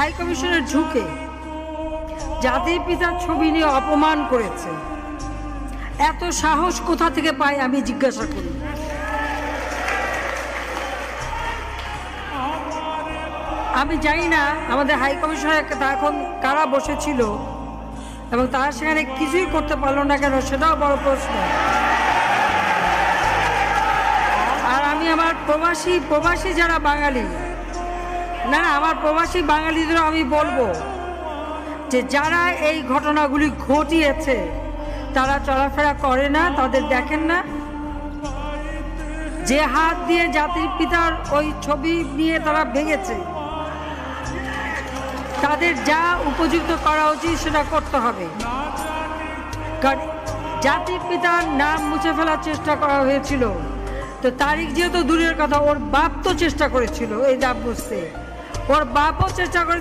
High কমিশনের ঝুঁকে জাতির পিতার ছবি নিয়ে অপমান করেছে। এত সাহস কোথা থেকে পায় আমি জিজ্ঞাসা করি। আমি জানি না আমাদের হাই কমিশনে এখন কারা বসেছিল এবং তারা সেখানে কিছুই করতে পারলো না কেন, সেটাও বড় প্রশ্ন। আর আমি আমার প্রবাসী যারা বাঙালি, না আমার প্রবাসী বাঙালিদেরও আমি বলবো যে যারা এই ঘটনাগুলি ঘটিয়েছে তারা চলাফেরা করে না, তাদের দেখেন না। যে হাত দিয়ে জাতির পিতার ওই ছবি নিয়ে তারা ভেঙেছে, তাদের যা উপযুক্ত করা উচিত সেটা করতে হবে। কারণ জাতির পিতার নাম মুছে ফেলার চেষ্টা করা হয়েছিল, তো তারিখ যেহেতু দূরের কথা, ওর বাপ তো চেষ্টা করেছিল এই নাম মুছতে, ওর বাপও চেষ্টা করেছে।